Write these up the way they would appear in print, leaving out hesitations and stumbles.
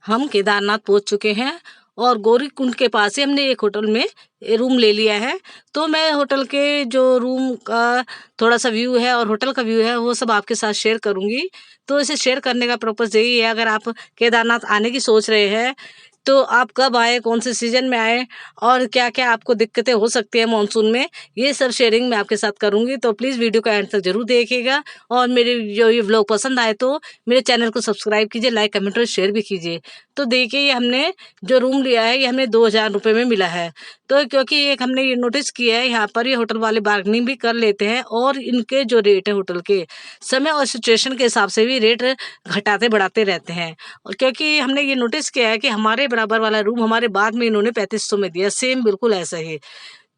हम केदारनाथ पहुंच चुके हैं और गौरीकुंड के पास ही हमने एक होटल में रूम ले लिया है। तो मैं होटल के जो रूम का थोड़ा सा व्यू है और होटल का व्यू है वो सब आपके साथ शेयर करूंगी। तो इसे शेयर करने का पर्पज़ यही है, अगर आप केदारनाथ आने की सोच रहे हैं तो आप कब आए, कौन से सीजन में आए और क्या क्या आपको दिक्कतें हो सकती है मानसून में, ये सब शेयरिंग मैं आपके साथ करूंगी। तो प्लीज़ वीडियो का एंड तक जरूर देखिएगा और मेरे जो ये व्लॉग पसंद आए तो मेरे चैनल को सब्सक्राइब कीजिए, लाइक कमेंट और शेयर भी कीजिए। तो देखिए ये हमने जो रूम लिया है ये हमें 2000 रुपये में मिला है। तो क्योंकि एक हमने ये नोटिस किया है यहाँ पर ये होटल वाले बार्गेनिंग भी कर लेते हैं और इनके जो रेट है होटल के समय और सिचुएशन के हिसाब से भी रेट घटाते बढ़ाते रहते हैं। और क्योंकि हमने ये नोटिस किया है कि हमारे बराबर वाला रूम हमारे बाद में इन्होंने 3500 में दिया, सेम बिल्कुल ऐसा ही।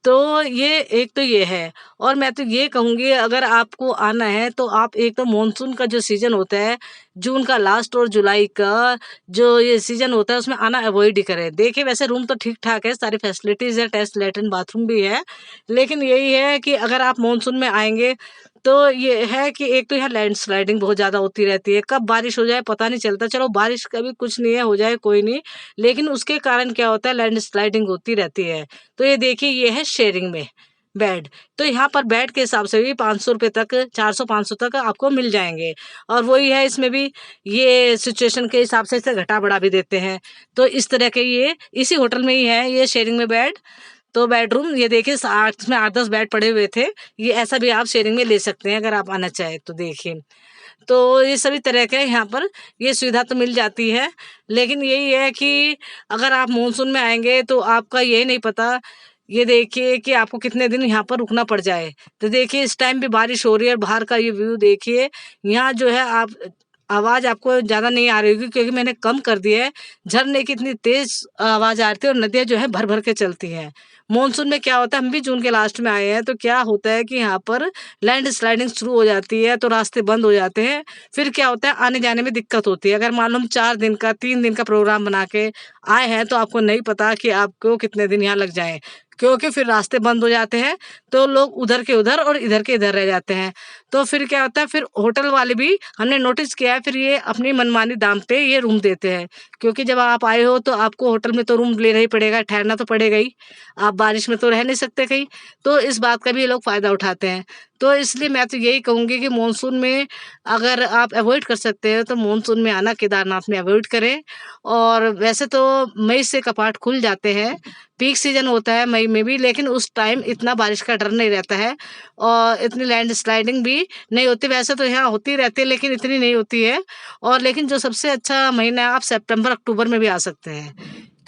तो ये एक तो ये है। और मैं तो ये कहूँगी अगर आपको आना है तो आप एक तो मानसून का जो सीज़न होता है, जून का लास्ट और जुलाई का जो ये सीज़न होता है उसमें आना अवॉइड ही करें। देखिए वैसे रूम तो ठीक-ठाक है, सारी फैसिलिटीज़ है, अटैच्ड लैट्रिन बाथरूम भी है। लेकिन यही है कि अगर आप मानसून में आएँगे तो ये है कि एक तो यहाँ लैंडस्लाइडिंग बहुत ज़्यादा होती रहती है, कब बारिश हो जाए पता नहीं चलता। चलो बारिश का भी कुछ नहीं है, हो जाए कोई नहीं, लेकिन उसके कारण क्या होता है लैंडस्लाइडिंग होती रहती है। तो ये देखिए ये है शेयरिंग में बेड। तो यहाँ पर बेड के हिसाब से भी 500 रुपये तक 400-500 तक आपको मिल जाएँगे। और वही है इसमें भी ये सिचुएशन के हिसाब से इसे घटा-बढ़ा भी देते हैं। तो इस तरह के ये इसी होटल में ही है ये शेयरिंग में बेड। तो बेडरूम ये देखिए 8 इसमें 8-10 बेड पड़े हुए थे। ये ऐसा भी आप शेयरिंग में ले सकते हैं अगर आप आना चाहें तो देखिए। तो ये सभी तरह के यहाँ पर ये सुविधा तो मिल जाती है। लेकिन यही है कि अगर आप मानसून में आएँगे तो आपका ये नहीं पता, ये देखिए कि आपको कितने दिन यहाँ पर रुकना पड़ जाए। तो देखिए इस टाइम भी बारिश हो रही है और बाहर का ये व्यू देखिए। यहाँ जो है आप आवाज़ आपको ज़्यादा नहीं आ रही होगी क्योंकि मैंने कम कर दिया है। झरने की इतनी तेज़ आवाज़ आ रही थी और नदियाँ जो है भर-भर के चलती हैं। मानसून में क्या होता है, हम भी जून के लास्ट में आए हैं, तो क्या होता है कि यहाँ पर लैंडस्लाइडिंग शुरू हो जाती है तो रास्ते बंद हो जाते हैं। फिर क्या होता है आने-जाने में दिक्कत होती है। अगर मान लो हम 4 दिन का 3 दिन का प्रोग्राम बना के आए हैं तो आपको नहीं पता कि आपको कितने दिन यहाँ लग जाएँ। क्योंकि फिर रास्ते बंद हो जाते हैं, तो लोग उधर के उधर और इधर के इधर रह जाते हैं। तो फिर क्या होता है फिर होटल वाले भी हमने नोटिस किया है फिर ये अपनी मनमानी दाम पे ये रूम देते हैं। क्योंकि जब आप आए हो तो आपको होटल में तो रूम लेना ही पड़ेगा, ठहरना तो पड़ेगा ही। आप बारिश में तो रह नहीं सकते कहीं, तो इस बात का भी ये लोग फ़ायदा उठाते हैं। तो इसलिए मैं तो यही कहूँगी कि मानसून में अगर आप अवॉइड कर सकते हो तो मानसून में आना केदारनाथ में अवॉइड करें। और वैसे तो मई से कपाट खुल जाते हैं, पीक सीज़न होता है मई में भी, लेकिन उस टाइम इतना बारिश का डर नहीं रहता है और इतनी लैंडस्लाइडिंग भी नहीं होती। वैसे तो यहाँ होती रहती है लेकिन इतनी नहीं होती है। और लेकिन जो सबसे अच्छा महीना है आप सितंबर अक्टूबर में भी आ सकते हैं।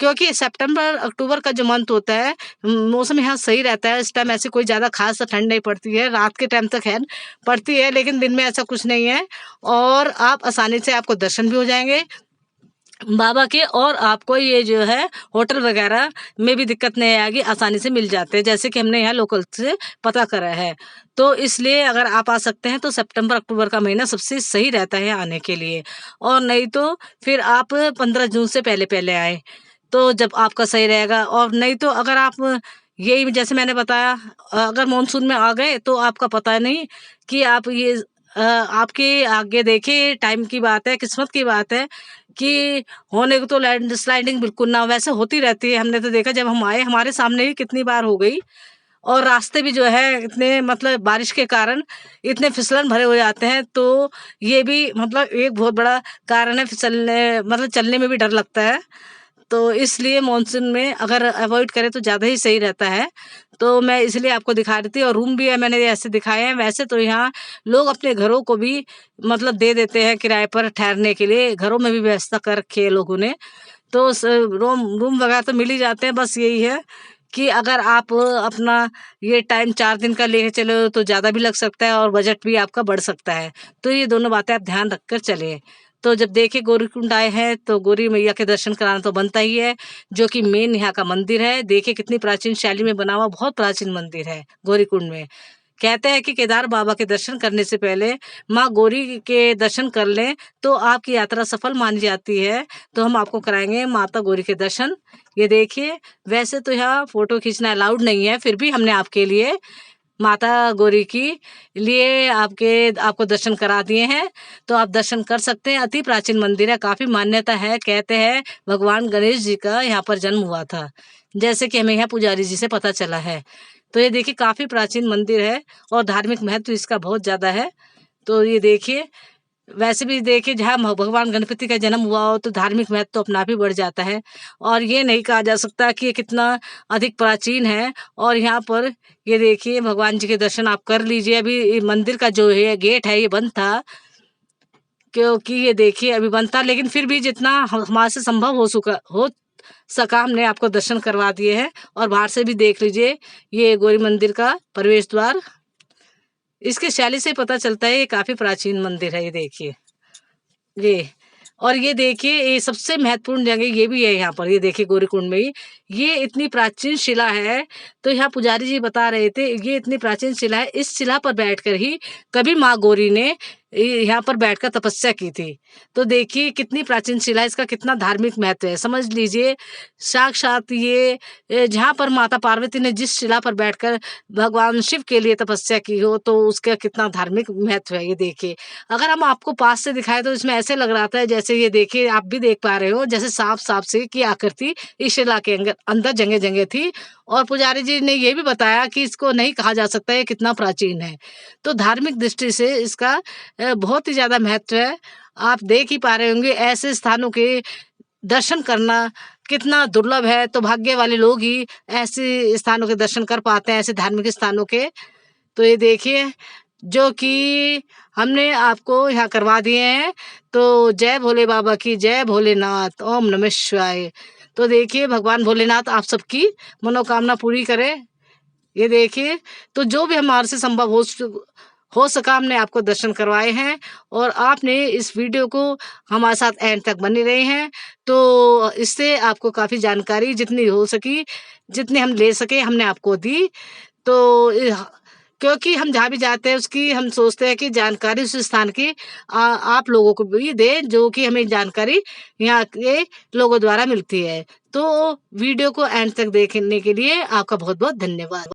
क्योंकि सितंबर अक्टूबर का जो मंथ होता है मौसम यहाँ सही रहता है। इस टाइम ऐसी कोई ज़्यादा ख़ास ठंड नहीं पड़ती है, रात के टाइम तक खैर पड़ती है लेकिन दिन में ऐसा कुछ नहीं है। और आप आसानी से आपको दर्शन भी हो जाएँगे बाबा के और आपको ये जो है होटल वगैरह में भी दिक्कत नहीं आएगी, आसानी से मिल जाते हैं, जैसे कि हमने यहाँ लोकल से पता करा है। तो इसलिए अगर आप आ सकते हैं तो सितंबर अक्टूबर का महीना सबसे सही रहता है आने के लिए। और नहीं तो फिर आप 15 जून से पहले-पहले आएँ, तो जब आपका सही रहेगा। और नहीं तो अगर आप यही जैसे मैंने बताया अगर मानसून में आ गए तो आपका पता नहीं कि आप ये आपके आगे देखिए टाइम की बात है, किस्मत की बात है कि होने को तो लैंडस्लाइडिंग बिल्कुल ना हो, वैसे होती रहती है। हमने तो देखा जब हम आए हमारे सामने ही कितनी बार हो गई। और रास्ते भी जो है इतने मतलब बारिश के कारण इतने फिसलन भरे हो जाते हैं, तो ये भी मतलब एक बहुत बड़ा कारण है फिसलने मतलब चलने में भी डर लगता है। तो इसलिए मानसून में अगर अवॉइड करें तो ज़्यादा ही सही रहता है। तो मैं इसलिए आपको दिखा रही थी और रूम भी है मैंने ऐसे दिखाए हैं। वैसे तो यहाँ लोग अपने घरों को भी मतलब दे देते हैं किराए पर ठहरने के लिए, घरों में भी व्यवस्था कर रखी है लोगों ने। तो रूम रूम वगैरह तो मिल ही जाते हैं, बस यही है कि अगर आप अपना ये टाइम 4 दिन का लेके चले हो तो ज़्यादा भी लग सकता है और बजट भी आपका बढ़ सकता है। तो ये दोनों बातें आप ध्यान रखकर चलें। तो जब देखिए गौरीकुंड आए हैं तो गौरी मैया के दर्शन कराना तो बनता ही है, जो कि मेन यहाँ का मंदिर है। देखिए कितनी प्राचीन शैली में बना हुआ बहुत प्राचीन मंदिर है गौरीकुंड में। कहते हैं कि केदार बाबा के दर्शन करने से पहले माँ गौरी के दर्शन कर लें तो आपकी यात्रा सफल मानी जाती है। तो हम आपको कराएंगे माता गौरी के दर्शन। ये देखिए वैसे तो यहाँ फोटो खींचना अलाउड नहीं है, फिर भी हमने आपके लिए माता गौरी की लिए आपको दर्शन करा दिए हैं, तो आप दर्शन कर सकते हैं। अति प्राचीन मंदिर है, काफ़ी मान्यता है। कहते हैं भगवान गणेश जी का यहाँ पर जन्म हुआ था, जैसे कि हमें यहाँ पुजारी जी से पता चला है। तो ये देखिए काफ़ी प्राचीन मंदिर है और धार्मिक महत्व इसका बहुत ज़्यादा है। तो ये देखिए, वैसे भी देखिए जहाँ भगवान गणपति का जन्म हुआ हो तो धार्मिक महत्व तो अपना आप ही बढ़ जाता है। और ये नहीं कहा जा सकता कि ये कितना अधिक प्राचीन है। और यहाँ पर ये देखिए भगवान जी के दर्शन आप कर लीजिए। अभी ये मंदिर का जो है गेट है ये बंद था, क्योंकि ये देखिए अभी बंद था, लेकिन फिर भी जितना हमारे से संभव हो सका हमने आपको दर्शन करवा दिए हैं। और बाहर से भी देख लीजिए, ये गौरी मंदिर का प्रवेश द्वार, इसकी शैली से पता चलता है ये काफी प्राचीन मंदिर है। ये देखिए ये, और ये देखिए ये सबसे महत्वपूर्ण जगह ये भी है यहाँ पर। ये देखिए गौरीकुंड में ही ये इतनी प्राचीन शिला है। तो यहाँ पुजारी जी बता रहे थे ये इतनी प्राचीन शिला है, इस शिला पर बैठकर ही कभी माँ गौरी ने यहाँ पर बैठकर तपस्या की थी। तो देखिए कितनी प्राचीन शिला है, इसका कितना धार्मिक महत्व है, समझ लीजिए। साक्षात ये जहाँ पर माता पार्वती ने जिस शिला पर बैठकर भगवान शिव के लिए तपस्या की हो, तो उसका कितना धार्मिक महत्व है। ये देखिए, अगर हम आपको पास से दिखाए तो इसमें ऐसे लग रहा था जैसे, ये देखिए आप भी देख पा रहे हो, जैसे सांप सांप से की आकृति इस शिला के अंदर जगह जगह थी। और पुजारी जी ने ये भी बताया कि इसको नहीं कहा जा सकता ये कितना प्राचीन है। तो धार्मिक दृष्टि से इसका बहुत ही ज्यादा महत्व है। आप देख ही पा रहे होंगे ऐसे स्थानों के दर्शन करना कितना दुर्लभ है। तो भाग्य वाले लोग ही ऐसे स्थानों के दर्शन कर पाते हैं, ऐसे धार्मिक स्थानों के। तो ये देखिए जो कि हमने आपको यहाँ करवा दिए हैं। तो जय भोले बाबा की जय, भोलेनाथ, ओम नमः शिवाय। तो देखिए भगवान भोलेनाथ आप सबकी मनोकामना पूरी करें। ये देखिए, तो जो भी हमारे से संभव हो सका हमने आपको दर्शन करवाए हैं। और आपने इस वीडियो को हमारे साथ एंड तक बने रहे हैं, तो इससे आपको काफ़ी जानकारी जितनी हो सकी, जितनी हम ले सके हमने आपको दी। तो क्योंकि हम जहाँ भी जाते हैं उसकी हम सोचते हैं कि जानकारी उस स्थान की आप लोगों को भी दें, जो कि हमें जानकारी यहाँ के लोगों द्वारा मिलती है। तो वीडियो को एंड तक देखने के लिए आपका बहुत बहुत धन्यवाद।